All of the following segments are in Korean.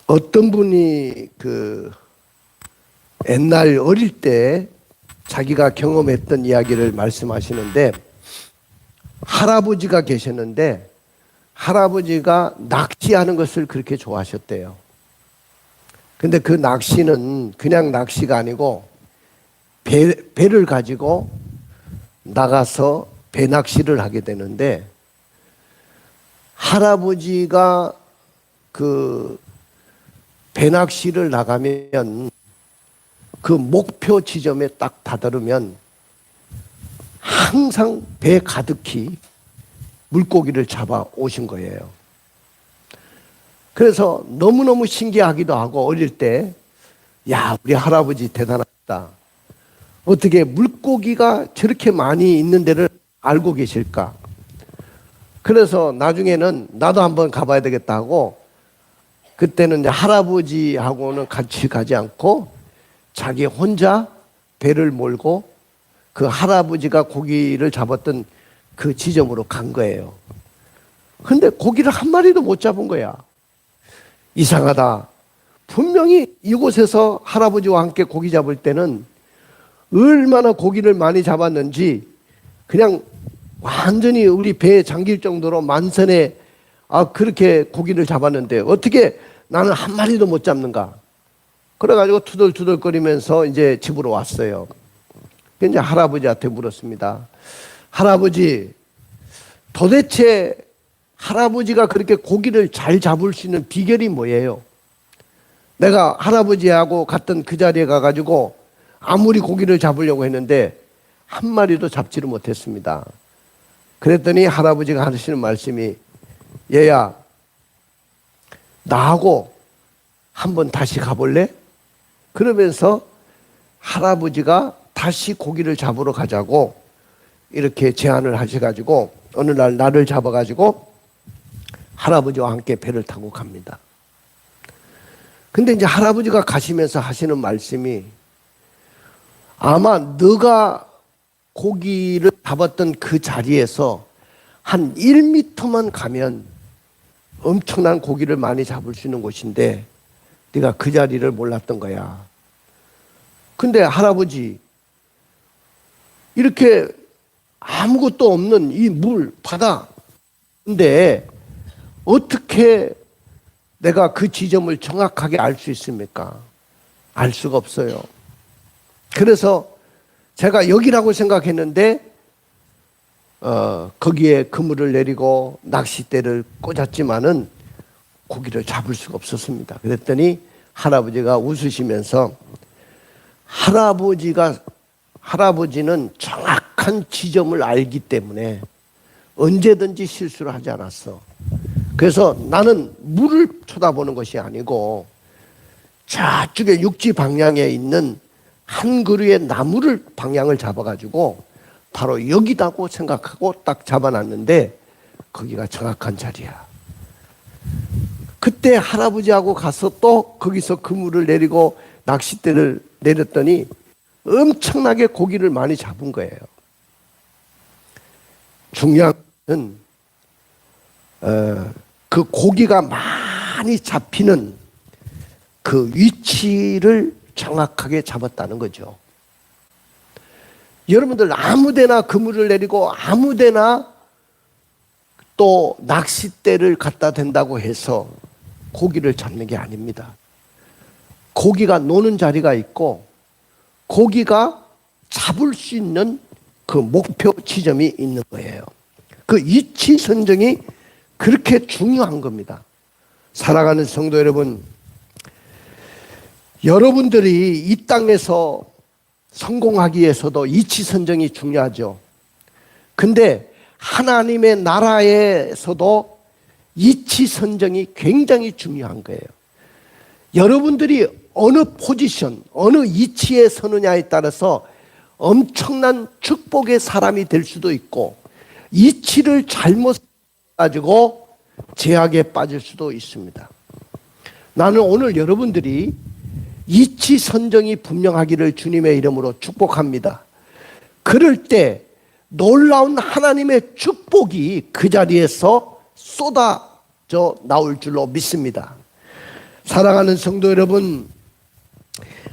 어떤 분이 옛날 어릴 때 자기가 경험했던 이야기를 말씀하시는데, 할아버지가 계셨는데 할아버지가 낚시하는 것을 그렇게 좋아하셨대요. 근데 그 낚시는 그냥 낚시가 아니고 배를 가지고 나가서 배 낚시를 하게 되는데, 할아버지가 그 배낚시를 나가면 그 목표 지점에 딱 다다르면 항상 배 가득히 물고기를 잡아 오신 거예요. 그래서 너무너무 신기하기도 하고, 어릴 때 야, 우리 할아버지 대단하다, 어떻게 물고기가 저렇게 많이 있는 데를 알고 계실까. 그래서 나중에는 나도 한번 가봐야 되겠다 하고, 그때는 이제 할아버지하고는 같이 가지 않고 자기 혼자 배를 몰고 그 할아버지가 고기를 잡았던 그 지점으로 간 거예요. 근데 고기를 한 마리도 못 잡은 거야. 이상하다. 분명히 이곳에서 할아버지와 함께 고기 잡을 때는 얼마나 고기를 많이 잡았는지 그냥 완전히 우리 배에 잠길 정도로 만선에 그렇게 고기를 잡았는데 어떻게 나는 한 마리도 못 잡는가. 그래가지고 투덜투덜거리면서 이제 집으로 왔어요. 이제 할아버지한테 물었습니다. 할아버지, 도대체 할아버지가 그렇게 고기를 잘 잡을 수 있는 비결이 뭐예요? 내가 할아버지하고 갔던 그 자리에 가가지고 아무리 고기를 잡으려고 했는데 한 마리도 잡지를 못했습니다. 그랬더니 할아버지가 하시는 말씀이, 얘야, 나하고 한번 다시 가볼래? 그러면서 할아버지가 다시 고기를 잡으러 가자고 이렇게 제안을 하셔가지고 어느 날 나를 잡아가지고 할아버지와 함께 배를 타고 갑니다. 근데 이제 할아버지가 가시면서 하시는 말씀이, 아마 너가 고기를 잡았던 그 자리에서 한 1m만 가면 엄청난 고기를 많이 잡을 수 있는 곳인데 네가 그 자리를 몰랐던 거야. 근데 할아버지, 이렇게 아무것도 없는 이 물, 바다, 근데 어떻게 내가 그 지점을 정확하게 알 수 있습니까? 알 수가 없어요. 그래서 제가 여기라고 생각했는데 거기에 그물을 내리고 낚싯대를 꽂았지만은 고기를 잡을 수가 없었습니다. 그랬더니 할아버지가 웃으시면서, 할아버지는 정확한 지점을 알기 때문에 언제든지 실수를 하지 않았어. 그래서 나는 물을 쳐다보는 것이 아니고 저쪽에 육지 방향에 있는 한 그루의 나무를 방향을 잡아가지고 바로 여기다고 생각하고 딱 잡아놨는데 거기가 정확한 자리야. 그때 할아버지하고 가서 또 거기서 그물을 내리고 낚싯대를 내렸더니 엄청나게 고기를 많이 잡은 거예요. 중요한 것은 그 고기가 많이 잡히는 그 위치를 정확하게 잡았다는 거죠. 여러분들 아무데나 그물을 내리고 아무데나 또 낚싯대를 갖다 댄다고 해서 고기를 잡는 게 아닙니다. 고기가 노는 자리가 있고 고기가 잡을 수 있는 그 목표 지점이 있는 거예요. 그 위치 선정이 그렇게 중요한 겁니다. 사랑하는 성도 여러분, 여러분들이 이 땅에서 성공하기 위해서도 위치 선정이 중요하죠. 근데 하나님의 나라에서도 위치 선정이 굉장히 중요한 거예요. 여러분들이 어느 포지션, 어느 위치에 서느냐에 따라서 엄청난 축복의 사람이 될 수도 있고 위치를 잘못 가지고 제약에 빠질 수도 있습니다. 나는 오늘 여러분들이 위치 선정이 분명하기를 주님의 이름으로 축복합니다. 그럴 때 놀라운 하나님의 축복이 그 자리에서 쏟아져 나올 줄로 믿습니다. 사랑하는 성도 여러분,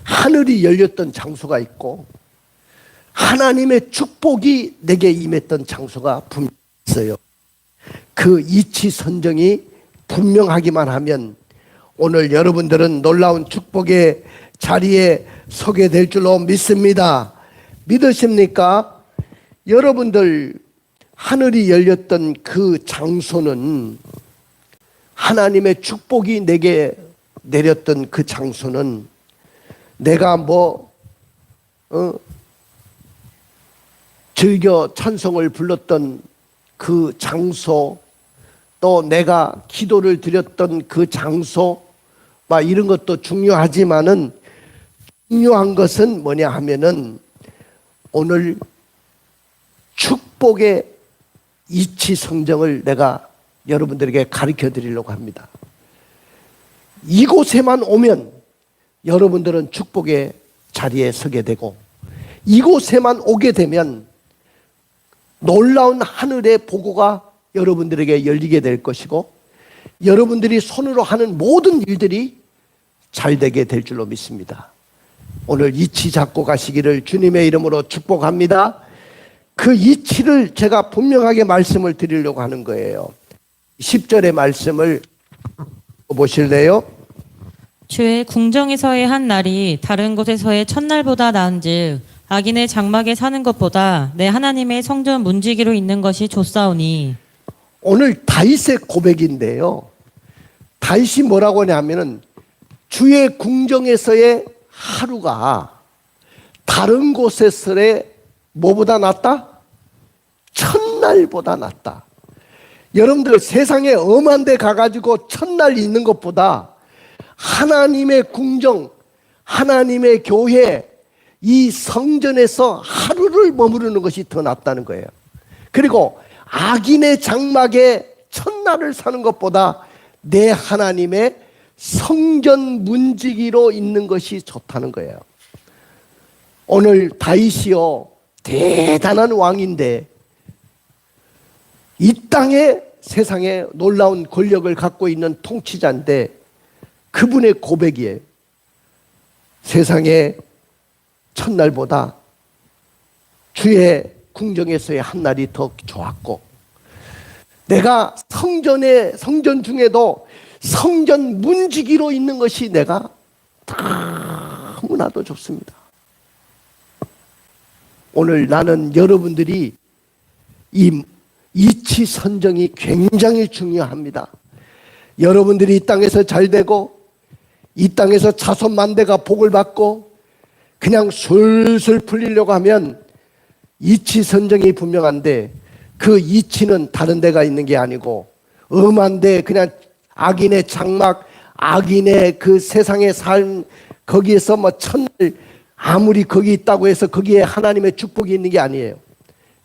하늘이 열렸던 장소가 있고 하나님의 축복이 내게 임했던 장소가 분명히 있어요. 그 이치 선정이 분명하기만 하면 오늘 여러분들은 놀라운 축복의 자리에 서게 될 줄로 믿습니다. 믿으십니까? 여러분들, 하늘이 열렸던 그 장소는, 하나님의 축복이 내게 내렸던 그 장소는 내가 즐겨 찬송을 불렀던 그 장소, 또 내가 기도를 드렸던 그 장소, 막 이런 것도 중요하지만은 중요한 것은 뭐냐 하면은 오늘 축복의 이치 성정을 내가 여러분들에게 가르쳐 드리려고 합니다. 이곳에만 오면 여러분들은 축복의 자리에 서게 되고, 이곳에만 오게 되면 놀라운 하늘의 보고가 여러분들에게 열리게 될 것이고, 여러분들이 손으로 하는 모든 일들이 잘 되게 될 줄로 믿습니다. 오늘 이치 잡고 가시기를 주님의 이름으로 축복합니다. 그 이치를 제가 분명하게 말씀을 드리려고 하는 거예요. 10절의 말씀을 보실래요? 주의 궁정에서의 한 날이 다른 곳에서의 첫날보다 나은즉 악인의 장막에 사는 것보다 내 하나님의 성전 문지기로 있는 것이 좋사오니. 오늘 다윗의 고백인데요, 다윗이 뭐라고 하냐면은 주의 궁정에서의 하루가 다른 곳에서의 뭐보다 낫다? 첫날보다 낫다. 여러분들, 세상에 엄한 데 가가지고 첫날 있는 것보다 하나님의 궁정, 하나님의 교회, 이 성전에서 하루를 머무르는 것이 더 낫다는 거예요. 그리고 악인의 장막에 첫날을 사는 것보다 내 하나님의 성전 문지기로 있는 것이 좋다는 거예요. 오늘 다윗이요, 대단한 왕인데 이 땅에 세상에 놀라운 권력을 갖고 있는 통치자인데 그분의 고백이에요. 세상의 첫날보다 주의 궁정에서의 한 날이 더 좋았고, 내가 성전 중에도 성전 문지기로 있는 것이 내가 너무나도 좋습니다. 오늘 나는 여러분들이 이 이치 선정이 굉장히 중요합니다. 여러분들이 이 땅에서 잘 되고 이 땅에서 자손 만대가 복을 받고 그냥 술술 풀리려고 하면 이치 선정이 분명한데, 그 이치는 다른 데가 있는 게 아니고 엄한데 그냥 악인의 장막, 악인의 그 세상의 삶, 거기에서 뭐 첫날 아무리 거기 있다고 해서 거기에 하나님의 축복이 있는 게 아니에요.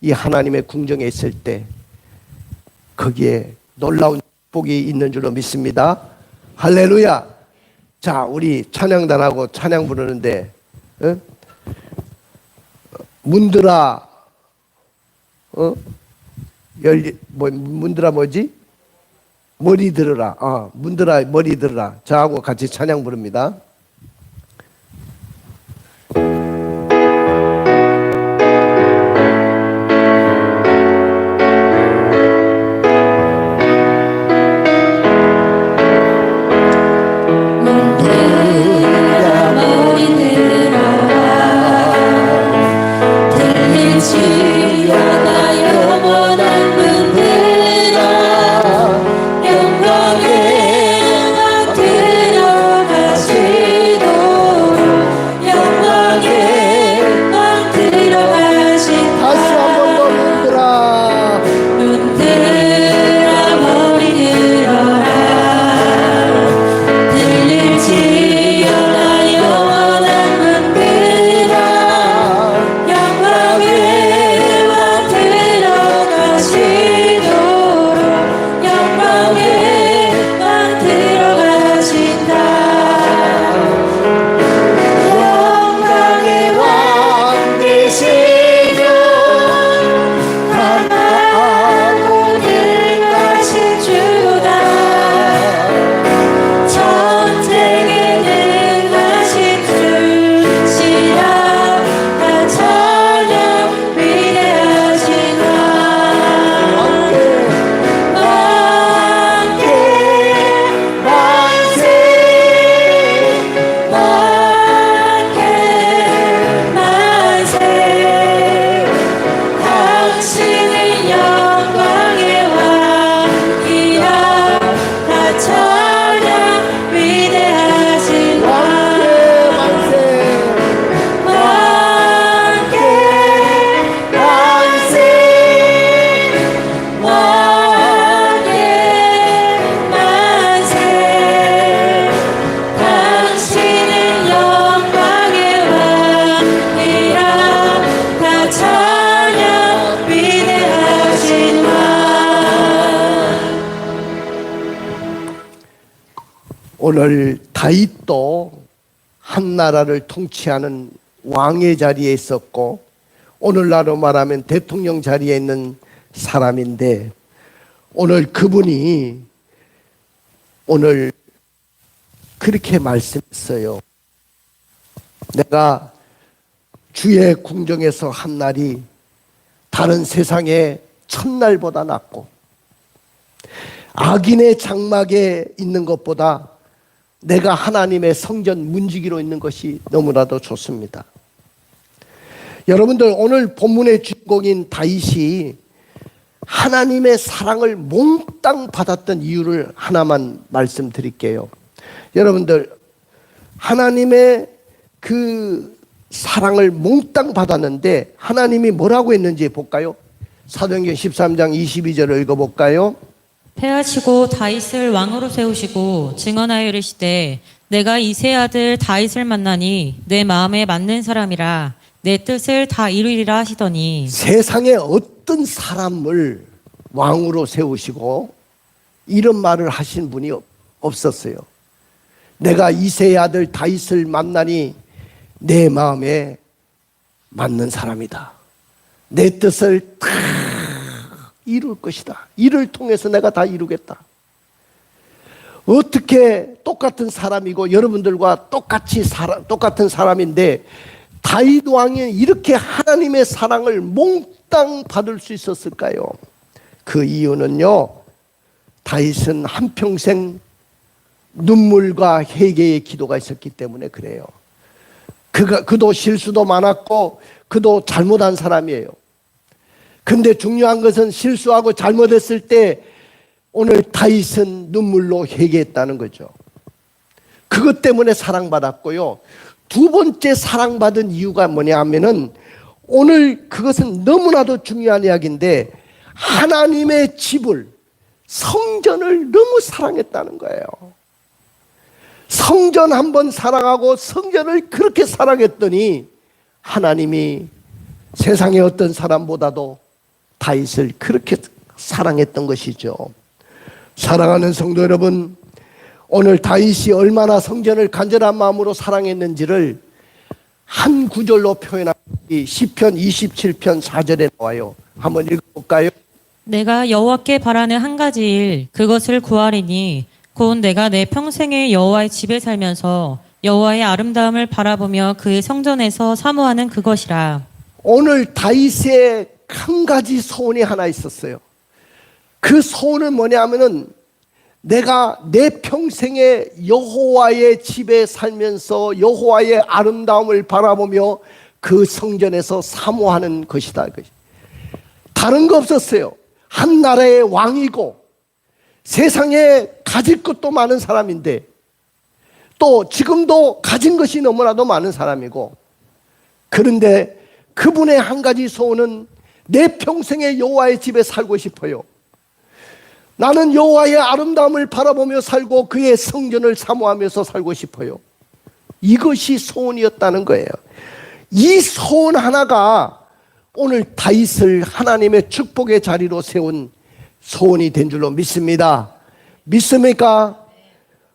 이 하나님의 궁정에 있을 때 거기에 놀라운 축복이 있는 줄로 믿습니다. 할렐루야. 자, 우리 찬양단하고 찬양 부르는데, 문드라, 문드라 뭐지? 머리 들으라. 문드라 머리 들으라. 저하고 같이 찬양 부릅니다. 영광의 음악 들어가세. 오늘 다윗도 한 나라를 통치하는 왕의 자리에 있었고 오늘날로 말하면 대통령 자리에 있는 사람인데 오늘 그분이 오늘 그렇게 말씀했어요. 내가 주의 궁정에서 한 날이 다른 세상의 첫날보다 낫고 악인의 장막에 있는 것보다 내가 하나님의 성전 문지기로 있는 것이 너무나도 좋습니다. 여러분들 오늘 본문의 주인공인 다윗이 하나님의 사랑을 몽땅 받았던 이유를 하나만 말씀드릴게요. 여러분들 하나님의 그 사랑을 몽땅 받았는데 하나님이 뭐라고 했는지 볼까요? 사도행전 13장 22절을 읽어볼까요? 패하시고 다윗을 왕으로 세우시고 증언하여 이르시되 내가 이새 아들 다윗을 만나니 내 마음에 맞는 사람이라 내 뜻을 다 이루리라 하시더니 세상에 어떤 사람을 왕으로 세우시고 이런 말을 하신 분이 없었어요. 내가 이새의 아들 다윗을 만나니 내 마음에 맞는 사람이다. 내 뜻을 다 이룰 것이다. 이를 통해서 내가 다 이루겠다. 어떻게 똑같은 사람이고 여러분들과 똑같은 사람인데 다윗 왕이 이렇게 하나님의 사랑을 몽땅 받을 수 있었을까요? 그 이유는요, 다윗은 한평생 눈물과 회개의 기도가 있었기 때문에 그래요. 그도 실수도 많았고 그도 잘못한 사람이에요. 근데 중요한 것은 실수하고 잘못했을 때 오늘 다윗은 눈물로 회개했다는 거죠. 그것 때문에 사랑받았고요. 두 번째 사랑받은 이유가 뭐냐 하면은 오늘 그것은 너무나도 중요한 이야기인데 하나님의 집을 성전을 너무 사랑했다는 거예요. 성전 한번 사랑하고 성전을 그렇게 사랑했더니 하나님이 세상의 어떤 사람보다도 다윗을 그렇게 사랑했던 것이죠. 사랑하는 성도 여러분, 오늘 다윗이 얼마나 성전을 간절한 마음으로 사랑했는지를 한 구절로 표현한 시편 27편 4절에 나와요. 한번 읽어볼까요? 내가 여호와께 바라는 한 가지 일 그것을 구하리니 곧 내가 내 평생에 여호와의 집에 살면서 여호와의 아름다움을 바라보며 그의 성전에서 사모하는 그것이라. 오늘 다윗의 한 가지 소원이 하나 있었어요. 그 소원은 뭐냐면은 내가 내 평생에 여호와의 집에 살면서 여호와의 아름다움을 바라보며 그 성전에서 사모하는 것이다. 다른 거 없었어요. 한 나라의 왕이고 세상에 가질 것도 많은 사람인데 또 지금도 가진 것이 너무나도 많은 사람이고 그런데 그분의 한 가지 소원은 내 평생에 여호와의 집에 살고 싶어요. 나는 여호와의 아름다움을 바라보며 살고 그의 성전을 사모하면서 살고 싶어요. 이것이 소원이었다는 거예요. 이 소원 하나가 오늘 다윗을 하나님의 축복의 자리로 세운 소원이 된 줄로 믿습니다. 믿습니까?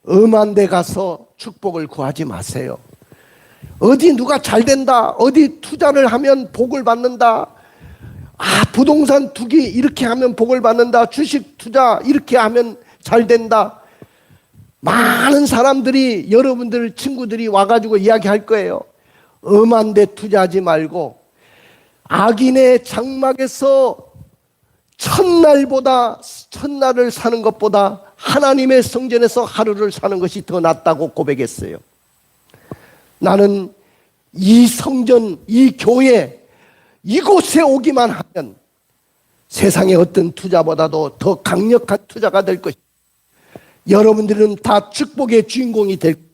엄한 데 가서 축복을 구하지 마세요. 어디 누가 잘 된다, 어디 투자를 하면 복을 받는다, 부동산 투기 이렇게 하면 복을 받는다, 주식 투자 이렇게 하면 잘 된다. 많은 사람들이 여러분들 친구들이 와가지고 이야기할 거예요. 엄한 데 투자하지 말고 악인의 장막에서 첫날을 사는 것보다 하나님의 성전에서 하루를 사는 것이 더 낫다고 고백했어요. 나는 이 성전, 이 교회, 이곳에 오기만 하면 세상의 어떤 투자보다도 더 강력한 투자가 될 것입니다. 여러분들은 다 축복의 주인공이 될 것입니다.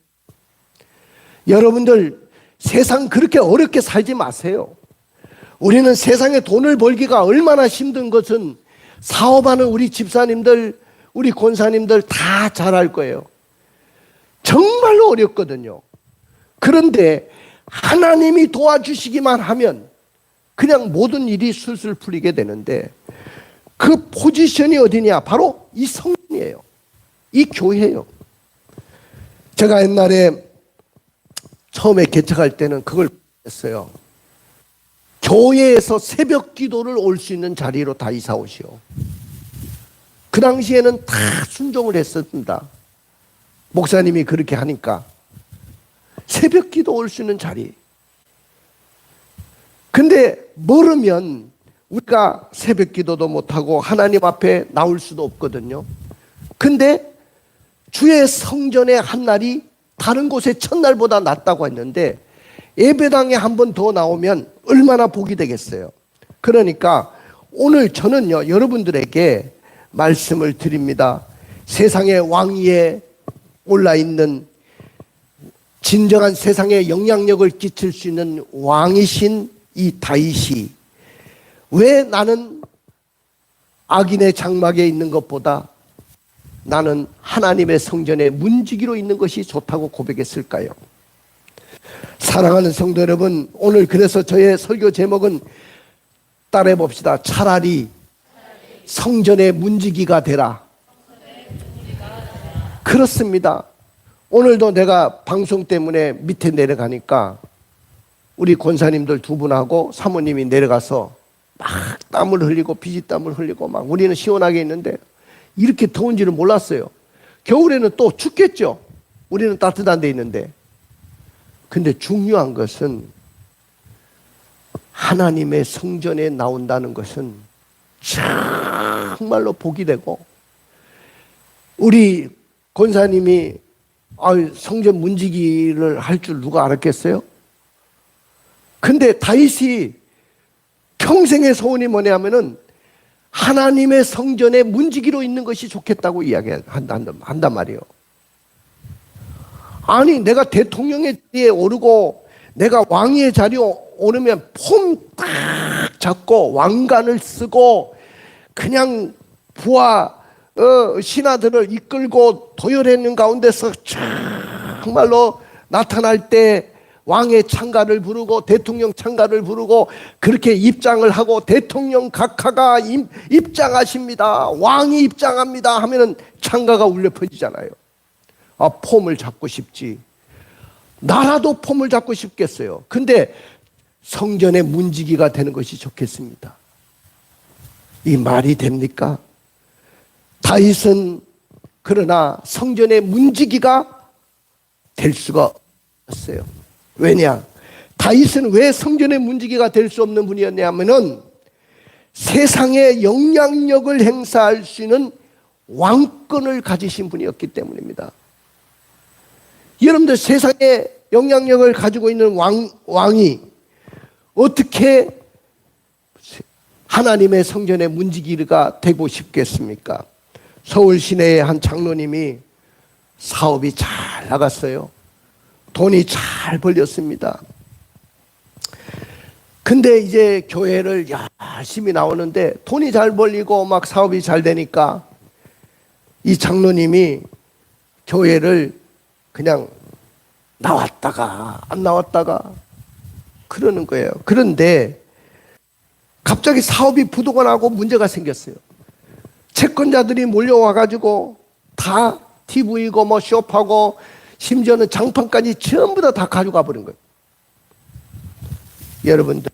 여러분들 세상 그렇게 어렵게 살지 마세요. 우리는 세상에 돈을 벌기가 얼마나 힘든 것은 사업하는 우리 집사님들, 우리 권사님들 다 잘 알 거예요. 정말로 어렵거든요. 그런데 하나님이 도와주시기만 하면 그냥 모든 일이 술술 풀리게 되는데 그 포지션이 어디냐? 바로 이 성전이에요. 이 교회예요. 제가 옛날에 처음에 개척할 때는 그걸 했어요. 교회에서 새벽 기도를 올 수 있는 자리로 다 이사 오시오. 그 당시에는 다 순종을 했었습니다. 목사님이 그렇게 하니까 새벽 기도 올 수 있는 자리. 근데 모르면 우리가 새벽 기도도 못하고 하나님 앞에 나올 수도 없거든요. 근데 주의 성전의 한 날이 다른 곳의 첫날보다 낫다고 했는데 예배당에 한 번 더 나오면 얼마나 복이 되겠어요. 그러니까 오늘 저는요, 여러분들에게 말씀을 드립니다. 세상의 왕위에 올라있는 진정한 세상에 영향력을 끼칠 수 있는 왕이신 이 다윗이 왜 나는 악인의 장막에 있는 것보다 나는 하나님의 성전에 문지기로 있는 것이 좋다고 고백했을까요? 사랑하는 성도 여러분, 오늘 그래서 저의 설교 제목은 따라해 봅시다. 차라리 성전의 문지기가 되라. 그렇습니다. 오늘도 내가 방송 때문에 밑에 내려가니까 우리 권사님들 두 분하고 사모님이 내려가서 막 땀을 흘리고 피지땀을 흘리고 막 우리는 시원하게 있는데 이렇게 더운지는 몰랐어요. 겨울에는 또 춥겠죠. 우리는 따뜻한 데 있는데. 근데 중요한 것은 하나님의 성전에 나온다는 것은 정말로 복이 되고, 우리 권사님이 성전 문지기를 할 줄 누가 알았겠어요? 근데 다윗이 평생의 소원이 뭐냐면은 하나님의 성전에 문지기로 있는 것이 좋겠다고 이야기한단 말이에요. 아니, 내가 대통령의 자리에 오르고 내가 왕의 자리에 오르면 폼 딱 잡고 왕관을 쓰고 그냥 부하 신하들을 이끌고 도열하는 가운데서 정말로 나타날 때 왕의 창가를 부르고 대통령 창가를 부르고 그렇게 입장을 하고 대통령 각하가 입장하십니다. 왕이 입장합니다 하면은 창가가 울려 퍼지잖아요. 폼을 잡고 싶지. 나라도 폼을 잡고 싶겠어요. 근데 성전의 문지기가 되는 것이 좋겠습니다. 이 말이 됩니까? 다윗은 그러나 성전의 문지기가 될 수가 없었어요. 왜냐? 다윗은 왜 성전의 문지기가 될 수 없는 분이었냐면은 세상에 영향력을 행사할 수 있는 왕권을 가지신 분이었기 때문입니다. 여러분들, 세상에 영향력을 가지고 있는 왕이 어떻게 하나님의 성전의 문지기가 되고 싶겠습니까? 서울 시내의 한 장로님이 사업이 잘 나갔어요. 돈이 잘 벌렸습니다. 근데 이제 교회를 열심히 나오는데 돈이 잘 벌리고 막 사업이 잘 되니까 이 장로님이 교회를 그냥 나왔다가 안 나왔다가 그러는 거예요. 그런데 갑자기 사업이 부도가 나고 문제가 생겼어요. 채권자들이 몰려와가지고 다 TV고 뭐 쇼파고 심지어는 장판까지 전부 다 가져가 버린 거예요. 여러분들,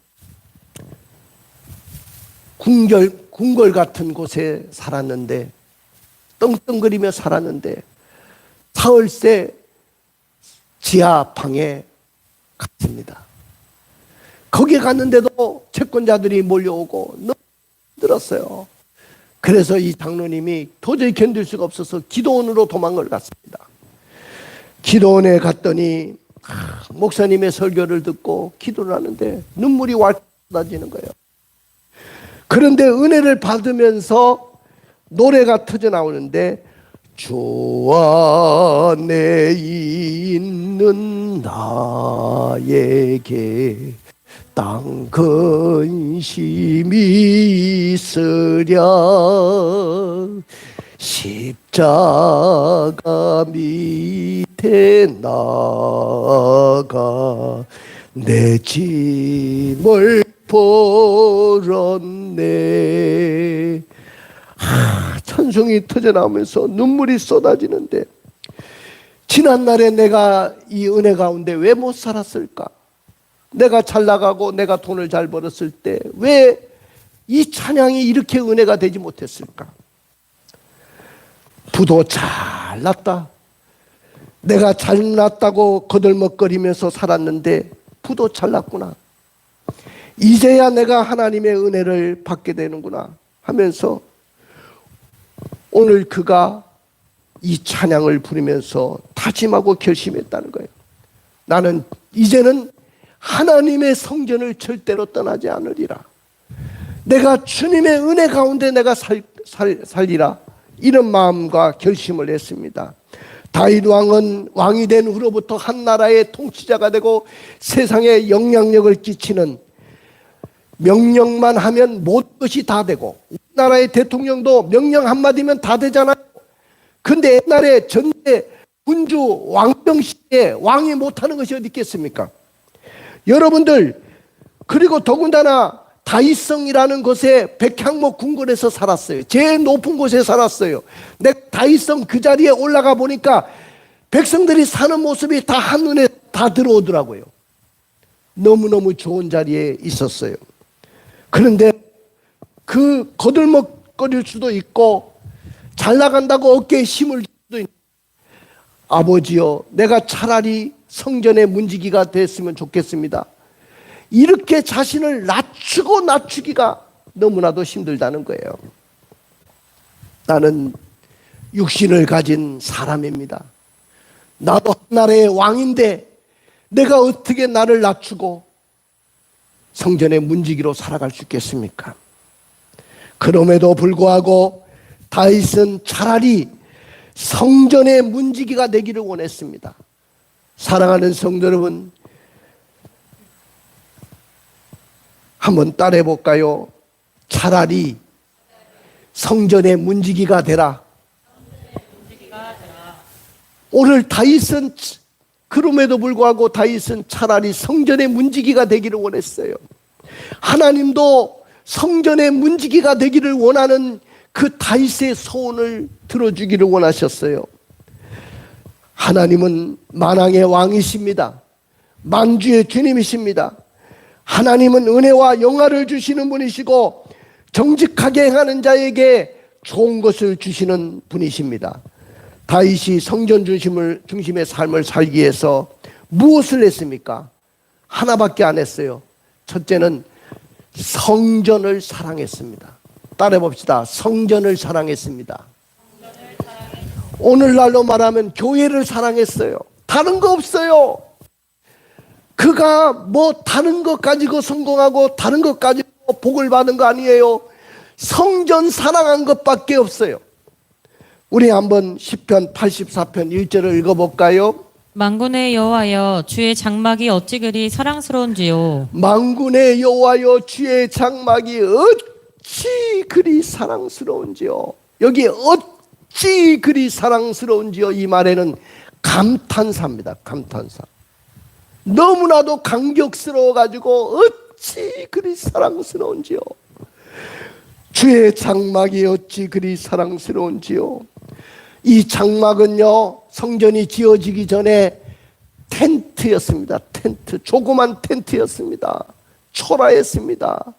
궁궐 같은 곳에 살았는데, 떵떵거리며 살았는데 사흘새 지하 방에 갔습니다. 거기에 갔는데도 채권자들이 몰려오고 너무 힘들었어요. 그래서 이 장로님이 도저히 견딜 수가 없어서 기도원으로 도망을 갔습니다. 기도원에 갔더니 목사님의 설교를 듣고 기도를 하는데 눈물이 왈칵 쏟아지는 거예요. 그런데 은혜를 받으면서 노래가 터져 나오는데, 주 안에 있는 나에게 땅 근심이 있으랴, 십자가 밑에 나가 내 짐을 벌었네. 찬송이 터져 나오면서 눈물이 쏟아지는데, 지난날에 내가 이 은혜 가운데 왜 못 살았을까? 내가 잘 나가고 내가 돈을 잘 벌었을 때 왜 이 찬양이 이렇게 은혜가 되지 못했을까? 부도 잘 났다. 내가 잘났다고 거들먹거리면서 살았는데 부도 잘 났구나. 이제야 내가 하나님의 은혜를 받게 되는구나 하면서 오늘 그가 이 찬양을 부르면서 다짐하고 결심했다는 거예요. 나는 이제는 하나님의 성전을 절대로 떠나지 않으리라. 내가 주님의 은혜 가운데 내가 살리라. 이런 마음과 결심을 했습니다. 다윗 왕은 왕이 된 후로부터 한 나라의 통치자가 되고 세상에 영향력을 끼치는, 명령만 하면 모든 것이 다 되고, 우리나라의 대통령도 명령 한마디면 다 되잖아요. 근데 옛날에 전대 군주 왕정 시대에 왕이 못하는 것이 어디 있겠습니까? 여러분들, 그리고 더군다나 다윗성이라는 곳에 백향목 궁궐에서 살았어요. 제일 높은 곳에 살았어요. 내가 다윗성 그 자리에 올라가 보니까 백성들이 사는 모습이 다 한눈에 다 들어오더라고요. 너무너무 좋은 자리에 있었어요. 그런데 그 거들먹거릴 수도 있고 잘 나간다고 어깨에 힘을 줄 수도 있는, 아버지여, 내가 차라리 성전의 문지기가 됐으면 좋겠습니다. 이렇게 자신을 낮추기가 너무나도 힘들다는 거예요. 나는 육신을 가진 사람입니다. 나도 한 나라의 왕인데 내가 어떻게 나를 낮추고 성전의 문지기로 살아갈 수 있겠습니까? 그럼에도 불구하고 다윗은 차라리 성전의 문지기가 되기를 원했습니다. 사랑하는 성도 여러분, 한번 따라해 볼까요? 차라리 성전의 문지기가 되라. 오늘 다윗은, 그럼에도 불구하고 다윗은 차라리 성전의 문지기가 되기를 원했어요. 하나님도 성전의 문지기가 되기를 원하는 그 다윗의 소원을 들어주기를 원하셨어요. 하나님은 만왕의 왕이십니다. 만주의 주님이십니다. 하나님은 은혜와 영화를 주시는 분이시고 정직하게 행하는 자에게 좋은 것을 주시는 분이십니다. 다윗이 성전 중심의 삶을 살기 위해서 무엇을 했습니까? 하나밖에 안 했어요. 첫째는 성전을 사랑했습니다. 따라해 봅시다. 성전을 사랑했습니다. 오늘날로 말하면 교회를 사랑했어요. 다른 거 없어요. 그가 뭐 다른 것 가지고 성공하고 다른 것 가지고 복을 받은 거 아니에요. 성전 사랑한 것밖에 없어요. 우리 한번 시편 84편 1절을 읽어볼까요? 만군의 여호와여, 주의 장막이 어찌 그리 사랑스러운지요. 만군의 여호와여, 주의 장막이 어찌 그리 사랑스러운지요. 여기 어찌 그리 사랑스러운지요, 이 말에는 감탄사입니다. 감탄사. 너무나도 감격스러워 가지고 어찌 그리 사랑스러운지요. 주의 장막이 어찌 그리 사랑스러운지요. 이 장막은요, 성전이 지어지기 전에 텐트였습니다. 텐트, 조그만 텐트였습니다. 초라했습니다.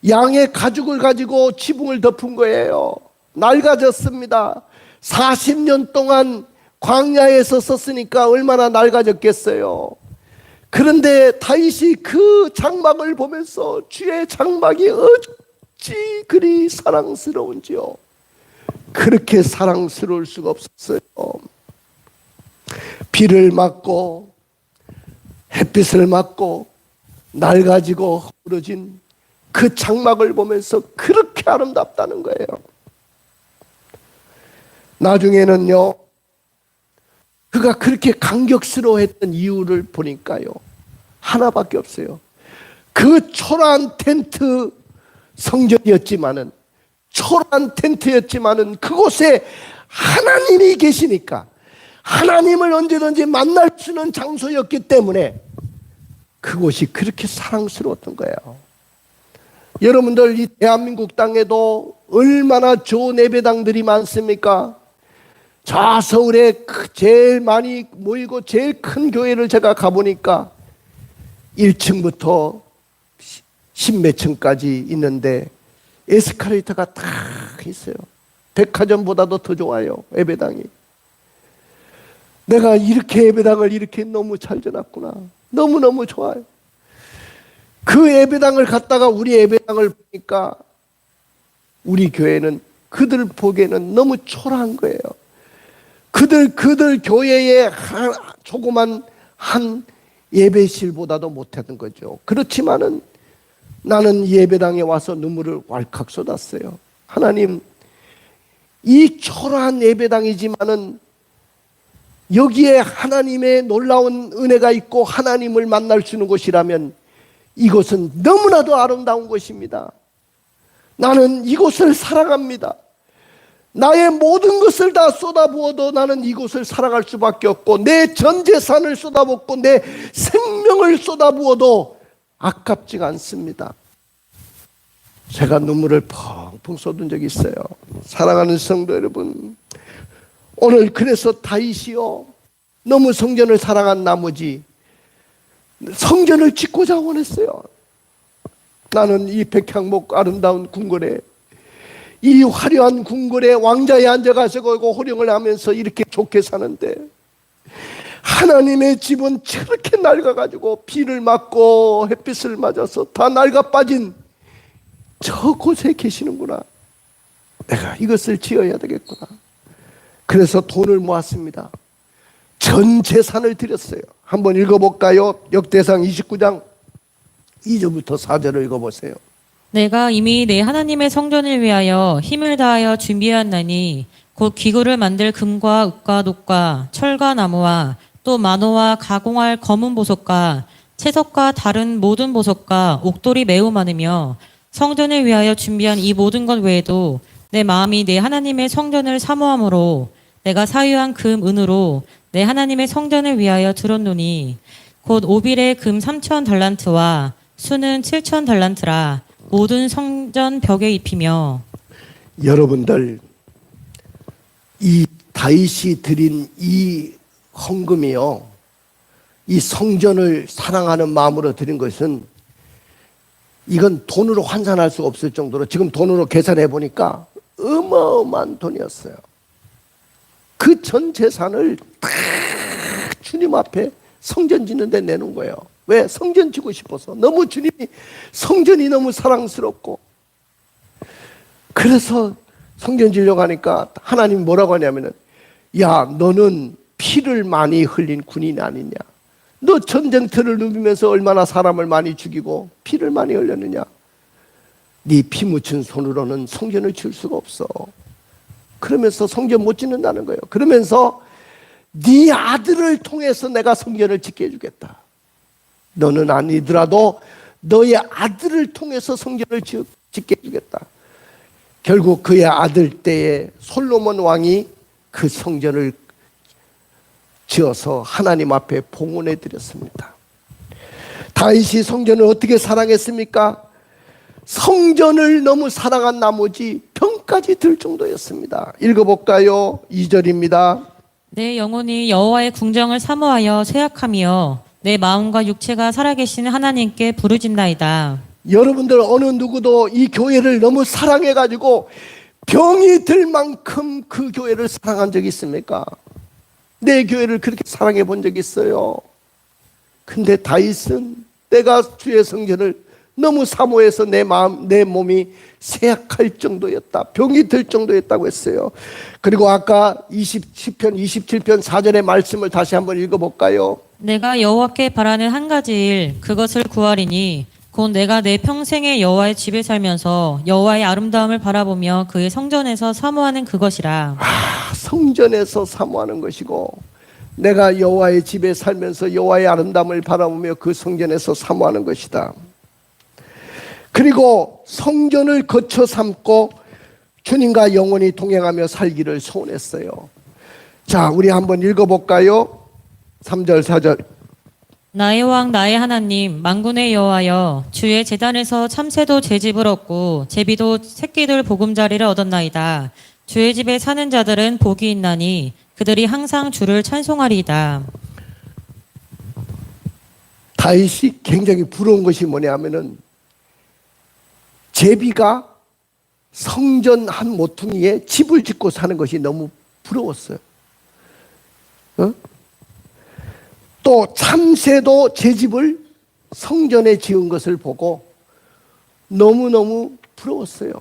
양의 가죽을 가지고 지붕을 덮은 거예요. 낡아졌습니다. 40년 동안 광야에서 썼으니까 얼마나 낡아졌겠어요. 그런데 다윗이 그 장막을 보면서 주의 장막이 어찌 그리 사랑스러운지요. 그렇게 사랑스러울 수가 없었어요. 비를 맞고 햇빛을 맞고 낡아지고 허물어진 그 장막을 보면서 그렇게 아름답다는 거예요. 나중에는요, 그가 그렇게 감격스러워했던 이유를 보니까요, 하나밖에 없어요. 그 초라한 텐트 성전이었지만은, 초라한 텐트였지만은 그곳에 하나님이 계시니까, 하나님을 언제든지 만날 수 있는 장소였기 때문에 그곳이 그렇게 사랑스러웠던 거예요. 여러분들, 이 대한민국 땅에도 얼마나 좋은 예배당들이 많습니까? 저 서울에 제일 많이 모이고 제일 큰 교회를 제가 가보니까 1층부터 10몇 층까지 있는데 에스컬레이터가 다 있어요. 백화점보다도 더 좋아요, 예배당이. 내가 이렇게 예배당을 이렇게 너무 잘 지났구나. 너무너무 좋아요. 그 예배당을 갔다가 우리 예배당을 보니까 우리 교회는 그들 보기에는 너무 초라한 거예요. 그들 교회의 조그만 한 예배실보다도 못하던 거죠. 그렇지만은 나는 예배당에 와서 눈물을 왈칵 쏟았어요. 하나님, 이 초라한 예배당이지만은 여기에 하나님의 놀라운 은혜가 있고 하나님을 만날 수 있는 곳이라면 이곳은 너무나도 아름다운 곳입니다. 나는 이곳을 사랑합니다. 나의 모든 것을 다 쏟아부어도 나는 이곳을 사랑할 수밖에 없고 내 전 재산을 쏟아붓고 내 생명을 쏟아부어도 아깝지가 않습니다. 제가 눈물을 펑펑 쏟은 적이 있어요. 사랑하는 성도 여러분, 오늘 그래서 다윗이요, 너무 성전을 사랑한 나머지 성전을 짓고자 원했어요. 나는 이 백향목 아름다운 궁궐에, 이 화려한 궁궐에 왕자에 앉아가지고 호령을 하면서 이렇게 좋게 사는데 하나님의 집은 저렇게 낡아가지고 비를 맞고 햇빛을 맞아서 다 낡아 빠진 저곳에 계시는구나. 내가 이것을 지어야 되겠구나. 그래서 돈을 모았습니다. 전 재산을 드렸어요. 한번 읽어볼까요? 역대상 29장 2절부터 4절을 읽어보세요. 내가 이미 내 하나님의 성전을 위하여 힘을 다하여 준비하였나니 곧 기구를 만들 금과 읍과 녹과 철과 나무와 또 만호와 가공할 검은 보석과 채석과 다른 모든 보석과 옥돌이 매우 많으며 성전을 위하여 준비한 이 모든 것 외에도 내 마음이 내 하나님의 성전을 사모함으로 내가 사유한 금 은으로 내 하나님의 성전을 위하여 들었노니 곧 오빌의 금 3,000 달란트와 수는 7,000 달란트라 모든 성전 벽에 입히며. 여러분들, 이 다윗이 드린 이 헌금이요, 이 성전을 사랑하는 마음으로 드린 것은 이건 돈으로 환산할 수 없을 정도로 지금 돈으로 계산해 보니까 어마어마한 돈이었어요. 그 전 재산을 다 주님 앞에 성전 짓는 데 내놓은 거예요. 왜? 성전 짓고 싶어서. 너무 주님이, 성전이 너무 사랑스럽고. 그래서 성전 지려고 하니까 하나님 뭐라고 하냐면은, 야, 너는 피를 많이 흘린 군인이 아니냐. 너 전쟁터를 누비면서 얼마나 사람을 많이 죽이고 피를 많이 흘렸느냐. 네 피 묻힌 손으로는 성전을 지을 수가 없어. 그러면서 성전 못 짓는다는 거예요. 그러면서 네 아들을 통해서 내가 성전을 짓게 해주겠다. 너는 아니더라도 너의 아들을 통해서 성전을 짓게 해주겠다. 결국 그의 아들 때에 솔로몬 왕이 그 성전을 지어서 하나님 앞에 봉헌해 드렸습니다. 다윗이 성전을 어떻게 사랑했습니까? 성전을 너무 사랑한 나머지 병까지 들 정도였습니다. 읽어볼까요? 2절입니다. 내 영혼이 여호와의 궁정을 사모하여 쇠약하며 내 마음과 육체가 살아계신 하나님께 부르짖나이다. 여러분들 어느 누구도 이 교회를 너무 사랑해가지고 병이 들 만큼 그 교회를 사랑한 적이 있습니까? 내 교회를 그렇게 사랑해 본 적이 있어요. 근데 다윗은 내가 주의 성전을 너무 사모해서 내 마음, 내 몸이 쇠약할 정도였다. 병이 들 정도였다고 했어요. 그리고 아까 10편, 27편 4절의 말씀을 다시 한번 읽어볼까요? 내가 여호와께 바라는 한 가지 일 그것을 구하리니 곧 내가 내 평생에 여호와의 집에 살면서 여호와의 아름다움을 바라보며 그의 성전에서 사모하는 그것이라. 성전에서 사모하는 것이고 내가 여호와의 집에 살면서 여호와의 아름다움을 바라보며 그 성전에서 사모하는 것이다. 그리고 성전을 거쳐 삼고 주님과 영원히 동행하며 살기를 소원했어요. 자, 우리 한번 읽어볼까요? 3절 4절. 나의 왕 나의 하나님 만군의 여호와여 주의 제단에서 참새도 제 집을 얻고 제비도 새끼들 보금자리를 얻었나이다. 주의 집에 사는 자들은 복이 있나니 그들이 항상 주를 찬송하리이다. 다윗이 굉장히 부러운 것이 뭐냐면은 제비가 성전 한 모퉁이에 집을 짓고 사는 것이 너무 부러웠어요. 또 참새도 제 집을 성전에 지은 것을 보고 너무너무 부러웠어요.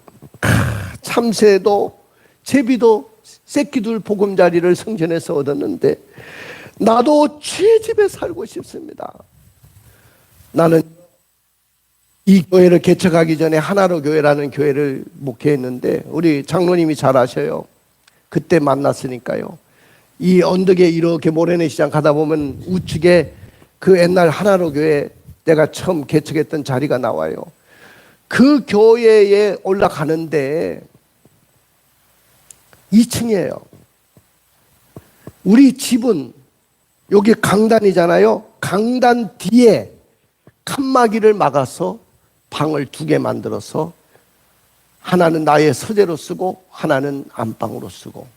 참새도 제비도 새끼들 보금자리를 성전에서 얻었는데 나도 주의 집에 살고 싶습니다. 나는 이 교회를 개척하기 전에 하나로 교회라는 교회를 목회했는데 우리 장로님이 잘 아셔요. 그때 만났으니까요. 이 언덕에 이렇게 모래내 시장 가다 보면 우측에 그 옛날 하나로 교회 내가 처음 개척했던 자리가 나와요. 그 교회에 올라가는데 2층이에요. 우리 집은 여기 강단이잖아요. 강단 뒤에 칸막이를 막아서 방을 2개 만들어서 하나는 나의 서재로 쓰고 하나는 안방으로 쓰고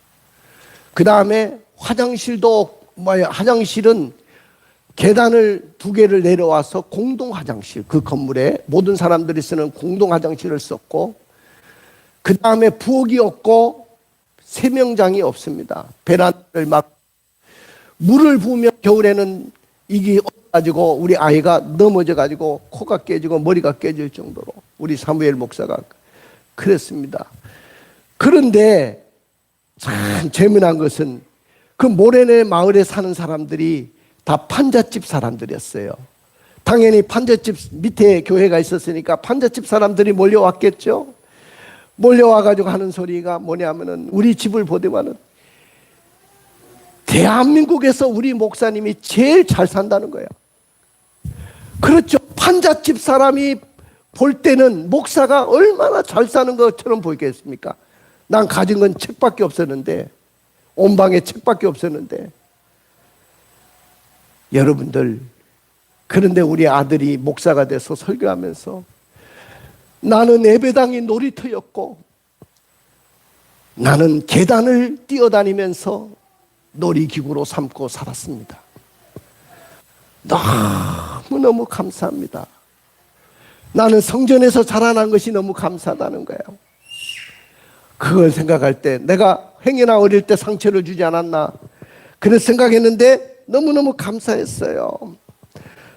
그 다음에 화장실은 계단을 2개를 내려와서 공동 화장실, 그 건물에 모든 사람들이 쓰는 공동 화장실을 썼고 그 다음에 부엌이 없고 세명장이 없습니다. 베란다를 막 물을 부으면 겨울에는 이게 가지고 우리 아이가 넘어져 가지고 코가 깨지고 머리가 깨질 정도로 우리 사무엘 목사가 그랬습니다. 그런데 참 재미난 것은 그 모래내 마을에 사는 사람들이 다 판잣집 사람들이었어요. 당연히 판잣집 밑에 교회가 있었으니까 판잣집 사람들이 몰려왔겠죠. 몰려와가지고 하는 소리가 뭐냐면은 우리 집을 보더만은 대한민국에서 우리 목사님이 제일 잘 산다는 거예요. 그렇죠. 판잣집 사람이 볼 때는 목사가 얼마나 잘 사는 것처럼 보이겠습니까? 난 가진 건 책밖에 없었는데, 온 방에 책밖에 없었는데. 여러분들, 그런데 우리 아들이 목사가 돼서 설교하면서 나는 예배당이 놀이터였고 나는 계단을 뛰어다니면서 놀이기구로 삼고 살았습니다. 너무너무 감사합니다. 나는 성전에서 자라난 것이 너무 감사하다는 거예요. 그걸 생각할 때 내가 행여나 어릴 때 상처를 주지 않았나 그런 생각했는데 너무너무 감사했어요.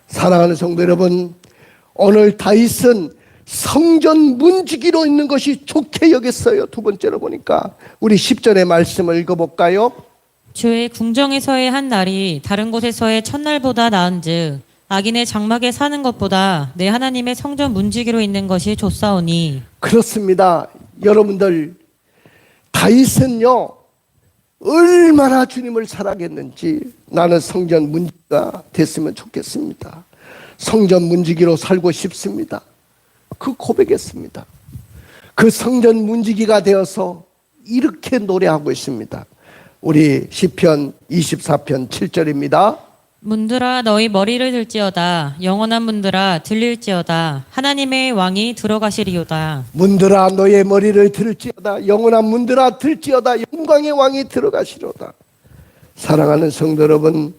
사랑하는 성도 여러분, 오늘 다윗은 성전 문지기로 있는 것이 좋게 여겼어요. 두 번째로 보니까 우리 10절의 말씀을 읽어볼까요? 주의 궁정에서의 한 날이 다른 곳에서의 첫날보다 나은즉 악인의 장막에 사는 것보다 내 하나님의 성전 문지기로 있는 것이 좋사오니. 그렇습니다. 여러분들, 다윗은요 얼마나 주님을 사랑했는지 나는 성전 문지기가 됐으면 좋겠습니다. 성전 문지기로 살고 싶습니다. 그 고백했습니다. 그 성전 문지기가 되어서 이렇게 노래하고 있습니다. 우리 시편 24편 7절입니다. 문들아 너희 머리를 들지어다. 영원한 문들아 들릴지어다. 하나님의 왕이 들어가시리오다. 문들아 너의 머리를 들을지어다. 영원한 문들아 들지어다. 영광의 왕이 들어가시리오다. 사랑하는 성도 여러분,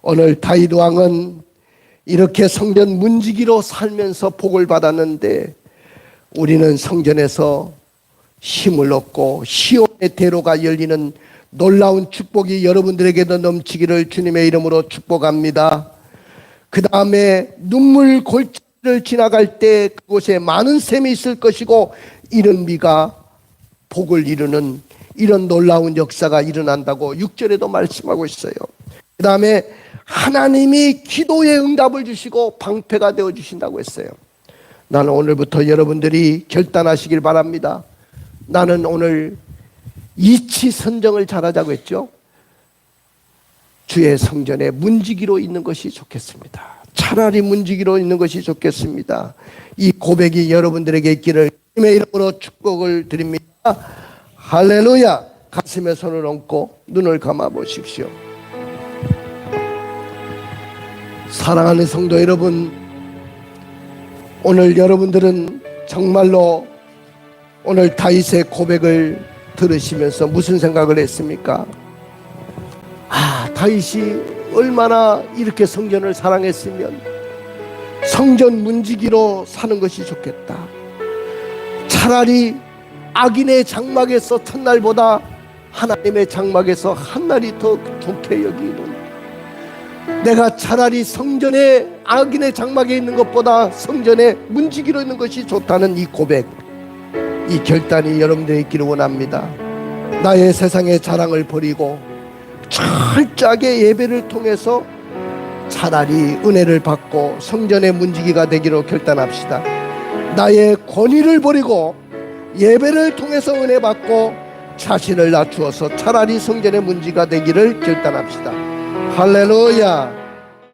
오늘 다윗 왕은 이렇게 성전 문지기로 살면서 복을 받았는데 우리는 성전에서 힘을 얻고 시온의 대로가 열리는 놀라운 축복이 여러분들에게도 넘치기를 주님의 이름으로 축복합니다. 그 다음에 눈물 골짜기를 지나갈 때 그곳에 많은 샘이 있을 것이고 이른 비가 복을 이루는 이런 놀라운 역사가 일어난다고 6절에도 말씀하고 있어요. 그 다음에 하나님이 기도의 응답을 주시고 방패가 되어 주신다고 했어요. 나는 오늘부터 여러분들이 결단하시길 바랍니다. 나는 오늘 이치 선정을 잘하자고 했죠. 주의 성전에 문지기로 있는 것이 좋겠습니다. 차라리 문지기로 있는 것이 좋겠습니다. 이 고백이 여러분들에게 있기를 주님의 이름으로 축복을 드립니다. 할렐루야. 가슴에 손을 얹고 눈을 감아 보십시오. 사랑하는 성도 여러분, 오늘 여러분들은 정말로 오늘 다윗의 고백을 들으시면서 무슨 생각을 했습니까? 아, 다윗이 얼마나 이렇게 성전을 사랑했으면 성전 문지기로 사는 것이 좋겠다. 차라리 악인의 장막에서 첫날보다 하나님의 장막에서 한날이 더 좋게 여기는, 내가 차라리 성전에 악인의 장막에 있는 것보다 성전에 문지기로 있는 것이 좋다는 이 고백, 이 결단이 여러분들의 있기를 원합니다. 나의 세상의 자랑을 버리고 철저하게 예배를 통해서 차라리 은혜를 받고 성전의 문지기가 되기로 결단합시다. 나의 권위를 버리고 예배를 통해서 은혜 받고 자신을 낮추어서 차라리 성전의 문지기가 되기를 결단합시다. 할렐루야.